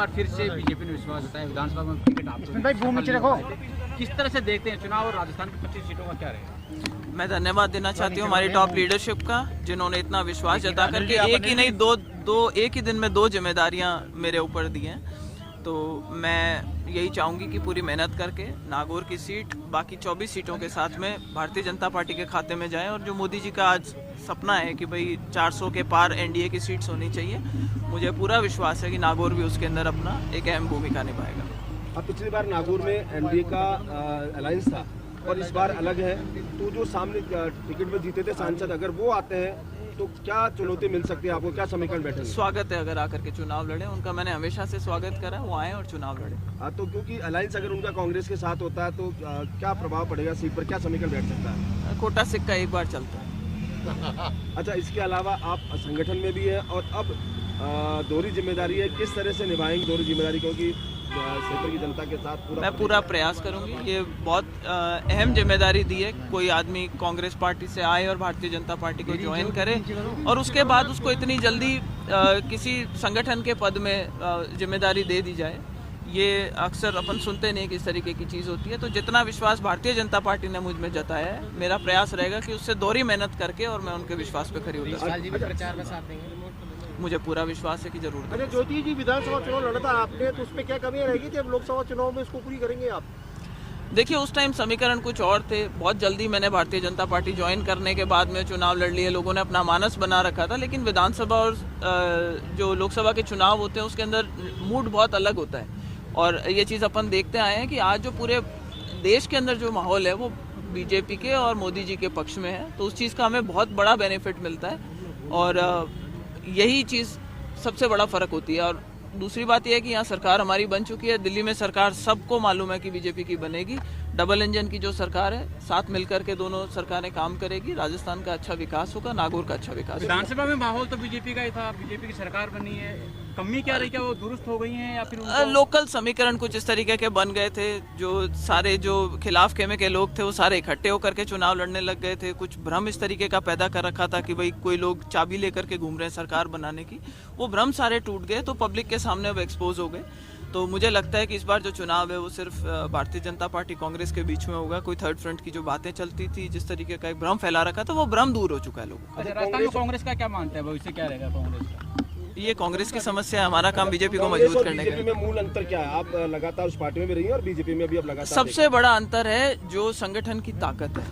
बार फिर से बीजेपी ने विश्वास जताया, विधानसभा में टिकट आपको भाई वो नीचे रखो। किस तरह से देखते हैं चुनाव और राजस्थान की 25 सीटों का क्या रहेगा? मैं धन्यवाद देना चाहती हूँ हमारी टॉप लीडरशिप का, जिन्होंने इतना विश्वास जता करके एक ही नहीं एक ही दिन में 2 जिम्मेदारियां मेरे ऊपर दी हैं। तो मैं यही चाहूँगी कि पूरी मेहनत करके नागौर की सीट बाकी 24 सीटों के साथ में भारतीय जनता पार्टी के खाते में जाए, और जो मोदी जी का आज सपना है कि भाई 400 के पार एनडीए की सीट्स होनी चाहिए, मुझे पूरा विश्वास है कि नागौर भी उसके अंदर अपना एक अहम भूमिका निभाएगा। अब पिछली बार नागौर में एनडीए का अलायंस था और इस बार अलग है, तो जो सामने टिकट में जीते थे सांसद, अगर वो आते हैं तो क्या चुनौती मिल सकती है आपको, क्या समीकरण बैठे? स्वागत है अगर आकर के चुनाव लड़े, उनका मैंने हमेशा से स्वागत करा, वो आए और चुनाव लड़े। तो क्योंकि अलायंस अगर उनका कांग्रेस के साथ होता है तो क्या प्रभाव पड़ेगा सीट पर, क्या समीकरण बैठ सकता है? खोटा सिक्का एक बार चलता है। अच्छा, इसके अलावा आप संगठन में भी है और अब दोहरी जिम्मेदारी है, किस तरह से निभाएंगे दोहरी जिम्मेदारी, क्योंकि क्षेत्र की जनता के साथ मैं पूरा प्रयास करूंगी। ये बहुत अहम जिम्मेदारी दी है, कोई आदमी कांग्रेस पार्टी से आए और भारतीय जनता पार्टी को ज्वाइन करे और उसके बाद उसको इतनी जल्दी किसी संगठन के पद में जिम्मेदारी दे दी जाए, ये अक्सर अपन सुनते नहीं कि इस तरीके की चीज़ होती है। तो जितना विश्वास भारतीय जनता पार्टी ने मुझ में जताया है, मेरा प्रयास रहेगा कि उससे दोहरी मेहनत करके और मैं उनके विश्वास पे खरी उतरूं। मुझे पूरा विश्वास है कि जरूर। अच्छा ज्योति जी, विधानसभा चुनाव लड़ा था आपने, तो उसमें क्या कमियां रहेगी थी, अब लोकसभा चुनाव में इसको पूरी करेंगे आप? देखिए, उस टाइम समीकरण कुछ और थे, बहुत जल्दी मैंने भारतीय जनता पार्टी ज्वाइन करने के बाद में चुनाव लड़ लिए, लोगों ने अपना मानस बना रखा था। लेकिन विधानसभा और जो लोकसभा के चुनाव होते हैं उसके अंदर मूड बहुत अलग होता है, और ये चीज़ अपन देखते आए हैं कि आज जो पूरे देश के अंदर जो माहौल है वो बीजेपी के और मोदी जी के पक्ष में है, तो उस चीज़ का हमें बहुत बड़ा बेनिफिट मिलता है और यही चीज़ सबसे बड़ा फ़र्क होती है। और दूसरी बात यह है कि यहाँ सरकार हमारी बन चुकी है, दिल्ली में सरकार सबको मालूम है कि बीजेपी की बनेगी, डबल इंजन की जो सरकार है, साथ मिलकर के दोनों सरकारें काम करेगी, राजस्थान का अच्छा विकास होगा, नागौर का अच्छा विकास होगा। विधानसभा में माहौल तो बीजेपी का ही था, बीजेपी की सरकार बनी है, कमी क्या रही, क्या वो दुरुस्त हो गई हैं या फिर लोकल समीकरण कुछ इस तरीके के बन गए थे, जो सारे जो खिलाफ खेमे के लोग थे वो सारे इकट्ठे होकर के चुनाव लड़ने लग गए थे। कुछ भ्रम इस तरीके का पैदा कर रखा था कि भाई कोई लोग चाबी लेकर के घूम रहे हैं सरकार बनाने की, वो भ्रम सारे टूट गए, तो पब्लिक के सामने अब एक्सपोज हो गए। तो मुझे लगता है कि इस बार जो चुनाव है वो सिर्फ भारतीय जनता पार्टी कांग्रेस के बीच में होगा। कोई थर्ड फ्रंट की जो बातें चलती थी, जिस तरीके का एक भ्रम फैला रखा था, वो भ्रम दूर हो चुका है लोगों का। राजस्थान में कांग्रेस का क्या मानते हैं, भविष्य क्या रहेगा कांग्रेस का? ये कांग्रेस की समस्या है, हमारा काम बीजेपी को मजबूत करने का। बीजेपी में मूल अंतर क्या है? आप लगातार उस पार्टी में भी रही हैं और बीजेपी में भी अब लगातार। सबसे बड़ा अंतर है जो संगठन की ताकत है,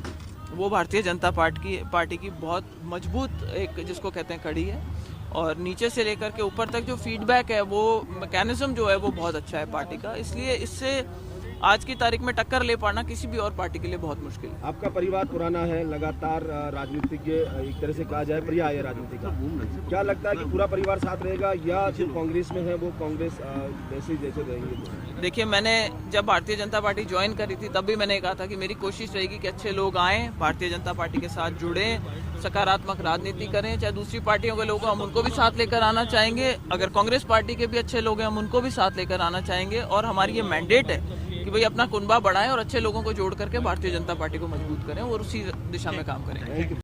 वो भारतीय जनता पार्टी की बहुत मजबूत एक जिसको कहते हैं कड़ी है, और नीचे से लेकर के ऊपर तक जो फीडबैक है, वो मैकेनिज्म जो है वो बहुत अच्छा है पार्टी का। इसलिए इससे आज की तारीख में टक्कर ले पाना किसी भी और पार्टी के लिए बहुत मुश्किल है। आपका परिवार पुराना है, लगातार राजनीतिज्ञ एक तरह से कहा जाए पर्याय है राजनीति का, क्या लगता है कि पूरा परिवार साथ रहेगा या जो कांग्रेस में है वो कांग्रेस जैसे रहेंगे? देखिए, मैंने जब भारतीय जनता पार्टी ज्वाइन करी थी तब भी मैंने कहा था कि मेरी कोशिश रहेगी कि अच्छे लोग आएँ, भारतीय जनता पार्टी के साथ जुड़ें, सकारात्मक राजनीति करें। चाहे दूसरी पार्टियों के लोग हम उनको भी साथ लेकर आना चाहेंगे, अगर कांग्रेस पार्टी के भी अच्छे लोग हैं हम उनको भी साथ लेकर आना चाहेंगे, और हमारी ये मैंडेट है कि भाई अपना कुनबा बढ़ाएं और अच्छे लोगों को जोड़ करके भारतीय जनता पार्टी को मजबूत करें और उसी दिशा में काम करें।